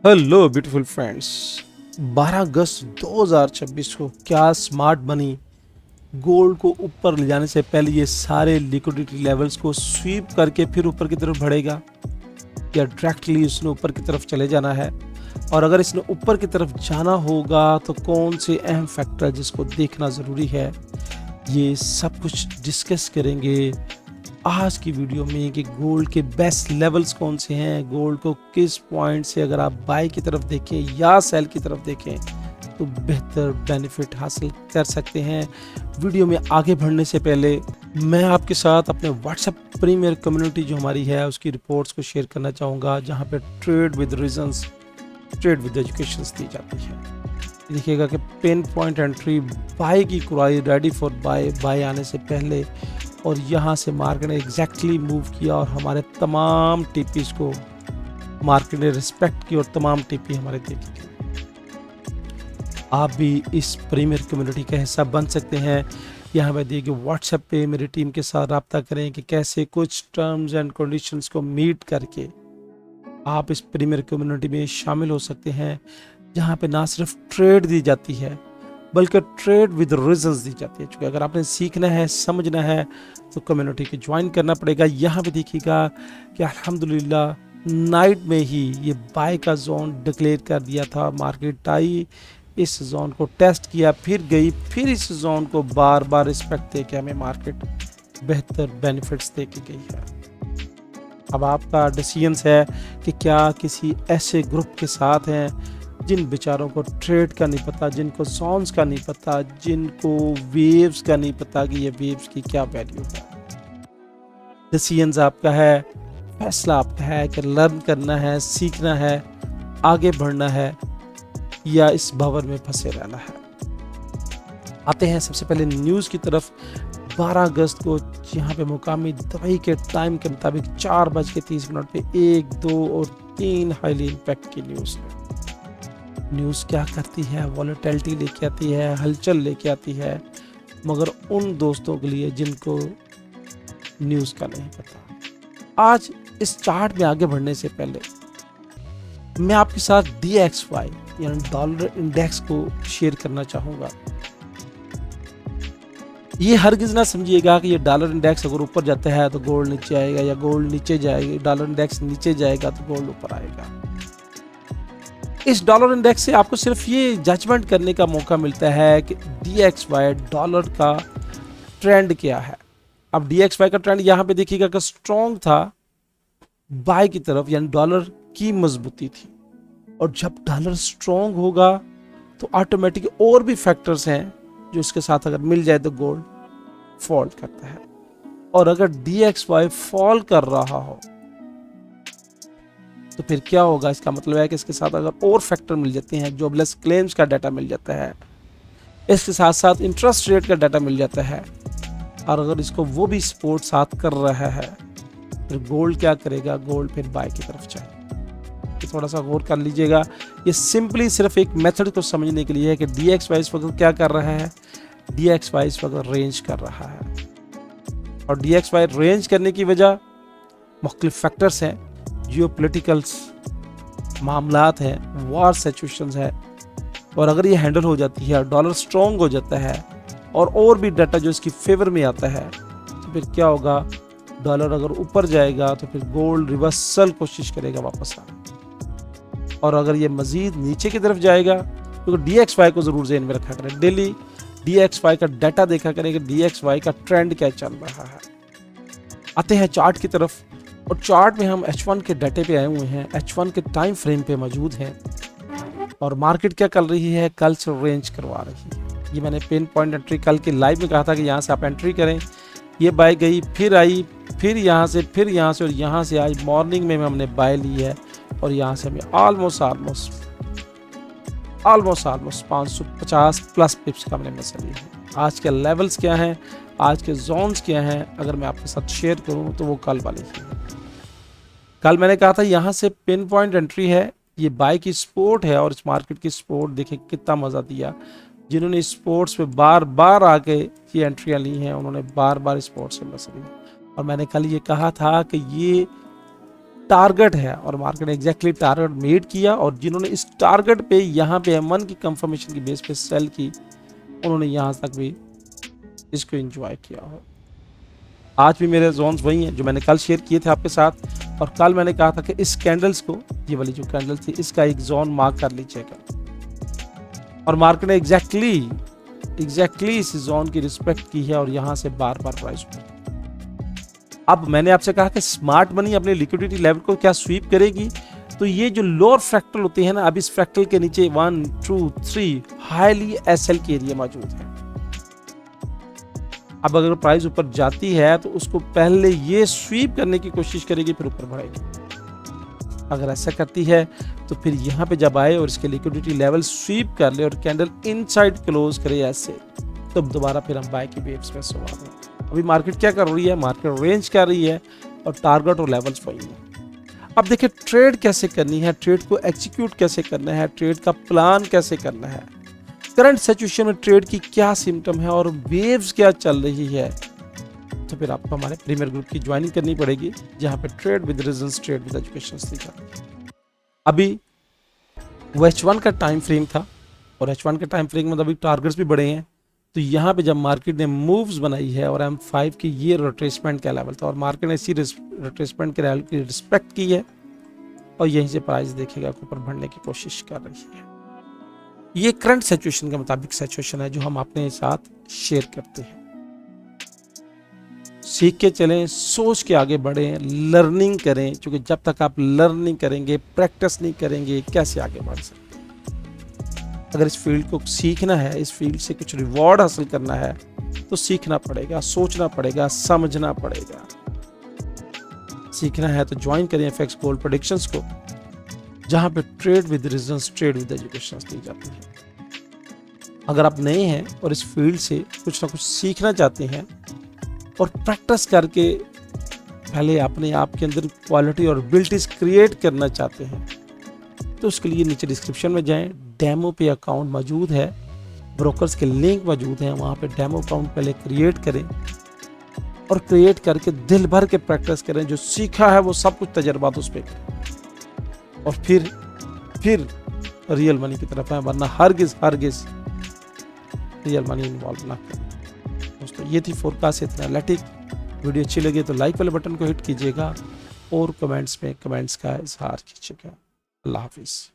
Hello beautiful friends. 12 अगस्त 2026 को क्या smart money gold को ऊपर ले जाने से पहले ये सारे लिक्विडिटी लेवल्स को स्वीप करके फिर ऊपर की तरफ बढ़ेगा, या डायरेक्टली इसने ऊपर की तरफ चले जाना है? और अगर इसने ऊपर की तरफ जाना होगा तो कौन से अहम फैक्टर जिसको देखना ज़रूरी है, ये सब कुछ डिस्कस करेंगे आज की वीडियो में कि गोल्ड के बेस्ट लेवल्स कौन से हैं, गोल्ड को किस पॉइंट से अगर आप बाय की तरफ देखें या सेल की तरफ देखें तो बेहतर बेनिफिट हासिल कर सकते हैं। वीडियो में आगे बढ़ने से पहले मैं आपके साथ अपने व्हाट्सएप प्रीमियर कम्युनिटी जो हमारी है उसकी रिपोर्ट्स को शेयर करना चाहूँगा, जहाँ पे trade with reasons, trade with education दी जाती है। देखिएगा कि पिन पॉइंट एंट्री बाय की कुराई रेडी फॉर बाय आने से पहले, और यहाँ से मार्केट ने एग्जैक्टली मूव किया और हमारे तमाम टीपीज को मार्केट ने रिस्पेक्ट की और तमाम टीपी हमारे देखी। आप भी इस प्रीमियर कम्युनिटी का हिस्सा बन सकते हैं। यहाँ पे दिए गए व्हाट्सएप पे मेरी टीम के साथ रब्ता करें कि कैसे कुछ टर्म्स एंड कंडीशंस को मीट करके आप इस प्रीमियर कम्युनिटी में शामिल हो सकते हैं, जहाँ पे ना सिर्फ ट्रेड दी जाती है बल्कि ट्रेड विद रीजंस दी जाती है। क्योंकि अगर आपने सीखना है, समझना है तो कम्युनिटी को ज्वाइन करना पड़ेगा। यहाँ पे देखिएगा कि अल्हम्दुलिल्लाह नाइट में ही ये बाय का जोन डिक्लेयर कर दिया था। मार्केट आई, इस जोन को टेस्ट किया, फिर गई, फिर इस जोन को बार बार रिस्पेक्ट दे के हमें मार्केट बेहतर बेनिफिट्स दे के गई है। अब आपका डिसीजंस है कि क्या किसी ऐसे ग्रुप के साथ हैं जिन बेचारों को ट्रेड का नहीं पता, जिनको जोन्स का नहीं पता, जिनको वेव्स का नहीं पता कि ये वेव्स की क्या वैल्यू है। डिसीजंस आपका है, फैसला आपका है कि लर्न करना है, सीखना है, आगे बढ़ना है या इस भंवर में फंसे रहना है। आते हैं सबसे पहले न्यूज़ की तरफ। 12 अगस्त को यहाँ पे मुकामी दवाई के टाइम के मुताबिक 4:30 पे 1, 2 और 3 हाईली इम्पैक्ट की न्यूज़ है। न्यूज़ क्या करती है? वॉलेटिलिटी लेके आती है, हलचल लेके आती है, मगर उन दोस्तों के लिए जिनको न्यूज़ का नहीं पता। आज इस चार्ट में आगे बढ़ने से पहले मैं आपके साथ DXY यानी डॉलर इंडेक्स को शेयर करना चाहूँगा। ये हरगिज़ ना समझिएगा कि ये डॉलर इंडेक्स अगर ऊपर जाता है तो गोल्ड नीचे आएगा, या गोल्ड नीचे जाएगा, डॉलर इंडेक्स नीचे जाएगा तो गोल्ड ऊपर आएगा। इस डॉलर इंडेक्स से आपको सिर्फ ये जजमेंट करने का मौका मिलता है कि DXY डॉलर का ट्रेंड क्या है। अब DXY का ट्रेंड यहाँ पे देखिएगा कि स्ट्रॉन्ग था बाय की तरफ, यानी डॉलर की मजबूती थी। और जब डॉलर स्ट्रॉन्ग होगा तो ऑटोमेटिक और भी फैक्टर्स हैं जो इसके साथ अगर मिल जाए तो गोल्ड फॉल करता है। और अगर DXY फॉल कर रहा हो तो फिर क्या होगा? इसका मतलब है कि इसके साथ अगर और फैक्टर मिल जाते हैं, जॉबलेस क्लेम्स का डाटा मिल जाता है, इसके साथ साथ इंटरेस्ट रेट का डाटा मिल जाता है, और अगर इसको वो भी सपोर्ट साथ कर रहा है, फिर गोल्ड क्या करेगा? गोल्ड फिर बाय की तरफ जाएगा। तो थोड़ा सा गौर कर लीजिएगा। ये सिंपली सिर्फ एक मेथड को समझने के लिए है कि DXY इस वक्त क्या कर रहा है। DXY इस वक्त रेंज कर रहा है, और DXY रेंज करने की वजह मुख्तलिफ फैक्टर्स हैं। जियोपॉलिटिकल्स मामलात हैं, वॉर सिचुएशंस है, और अगर ये हैंडल हो जाती है और डॉलर स्ट्रॉन्ग हो जाता है और भी डाटा जो इसकी फेवर में आता है, तो फिर क्या होगा? डॉलर अगर ऊपर जाएगा तो फिर गोल्ड रिवर्सल कोशिश करेगा वापस आने, और अगर ये मजीद नीचे की तरफ जाएगा तो DXY को जरूर ज़हन में रखा करें। डेली DXY का डाटा देखा करें कि DXY का ट्रेंड क्या चल रहा है। आते हैं चार्ट की तरफ, और चार्ट में हम H1 के डाटे पे आए हुए हैं, H1 के टाइम फ्रेम पे मौजूद हैं, और मार्केट क्या कर रही है? कल से रेंज करवा रही है। ये मैंने पिन पॉइंट एंट्री कल के लाइव में कहा था कि यहाँ से आप एंट्री करें। ये बाय गई, फिर आई, फिर यहाँ से, फिर यहाँ से, और यहाँ से आज मॉर्निंग में हमने बाय ली है, और यहाँ से हमें ऑलमोस्ट 550 प्लस पिप्स का हमने मसला लिया है। आज के लेवल्स क्या हैं, आज के जोन्स क्या हैं, अगर मैं आपके साथ शेयर करूँ तो वो कल वाले ही हैं। कल मैंने कहा था यहाँ से पिन पॉइंट एंट्री है, ये बाय की सपोर्ट है, और इस मार्केट की सपोर्ट देखिए कितना मज़ा दिया। जिन्होंने स्पोर्ट्स पे बार बार आके ये एंट्रियाँ ली हैं, उन्होंने बार बार स्पोर्ट्स से मसली। और मैंने कल ये कहा था कि ये टारगेट है और मार्केट ने एग्जैक्टली टारगेट मीट किया, और जिन्होंने इस टारगेट पे यहाँ पे M1 की कंफर्मेशन की बेस पे सेल की, उन्होंने यहाँ तक भी इसको एंजॉय किया हो। आज भी मेरे जोन्स वही हैं जो मैंने कल शेयर किए थे आपके साथ, और कल मैंने कहा था कि इस कैंडल्स को, ये वाली जो कैंडल थी, इसका एक जोन मार्क कर लीजिएगा, और मार्केट ने एग्जैक्टली इस जोन की रिस्पेक्ट की है और यहाँ से बार बार प्राइस ऊपर। अब मैंने आपसे कहा कि स्मार्ट मनी अपने लिक्विडिटी लेवल को क्या स्वीप करेगी, तो ये जो लोअर फ्रैक्टल होते हैं ना, अब इस फ्रैक्टल के नीचे 1 2 3 हाईली SL के एरिया मौजूद है। अब अगर प्राइस ऊपर जाती है तो उसको पहले ये स्वीप करने की कोशिश करेगी, फिर ऊपर बढ़ेगी। अगर ऐसा करती है तो फिर यहाँ पे जब आए और इसके लिक्विडिटी लेवल स्वीप कर ले और कैंडल इनसाइड क्लोज करे ऐसे, तब दोबारा फिर हम बाय की वेव्स में सवार हैं। अभी मार्केट क्या कर रही है, मार्केट रेंज कर रही है और टारगेट और लेवल्स वही है। अब देखिए ट्रेड कैसे करनी है, ट्रेड को एग्जीक्यूट कैसे करना है, ट्रेड का प्लान कैसे करना है, करंट सिचुएशन में ट्रेड की क्या सिम्टम है और वेव्स क्या चल रही है, तो फिर आपको हमारे प्रीमियर ग्रुप की ज्वाइनिंग करनी पड़ेगी, जहां पे trade with reasons, trade with education सीखा। अभी वो H1 का टाइम फ्रेम था, और H1 के टाइम फ्रेम में अभी टारगेट्स भी बड़े हैं, तो यहाँ पे जब मार्केट ने मूव्स बनाई है और M5 की ये रिट्रेसमेंट का लेवल था, और मार्केट ने इसी रिट्रेसमेंट के लेवल की रिस्पेक्ट की है, और यहीं से प्राइस देखेगा ऊपर बढ़ने की कोशिश कर रही है। ये करंट सिचुएशन के मुताबिक सिचुएशन है जो हम अपने साथ शेयर करते हैं। सीख के चलें, सोच के आगे बढ़ें, लर्निंग करें, क्योंकि जब तक आप लर्निंग करेंगे, प्रैक्टिस नहीं करेंगे, कैसे आगे बढ़ सकते हैं। अगर इस फील्ड को सीखना है, इस फील्ड से कुछ रिवॉर्ड हासिल करना है, तो सीखना पड़ेगा, सोचना पड़ेगा, समझना पड़ेगा। सीखना है तो ज्वाइन करें FX गोल्ड प्रेडिक्शंस को, जहां पे trade with reasons, trade with education दी जाती है। अगर आप नए हैं और इस फील्ड से कुछ ना कुछ सीखना चाहते हैं और प्रैक्टिस करके पहले अपने आप के अंदर क्वालिटी और एबिलिटीज क्रिएट करना चाहते हैं, तो उसके लिए नीचे डिस्क्रिप्शन में जाएं, डेमो पे अकाउंट मौजूद है, ब्रोकर्स के लिंक मौजूद हैं, वहाँ पे डेमो अकाउंट पहले क्रिएट करें, और क्रिएट करके दिल भर के प्रैक्टिस करें। जो सीखा है वो सब कुछ तजर्बात उस पर करें, और फिर रियल मनी की तरफ आए, वरना हरगिज रियल मनी इन्वॉल्व ना करें। दोस्तों ये थी फोरकास्ट इतना एनालिटिक। वीडियो अच्छी लगी तो लाइक वाले बटन को हिट कीजिएगा और कमेंट्स में कमेंट्स का इजहार कीजिएगा। अल्लाह हाफिज़।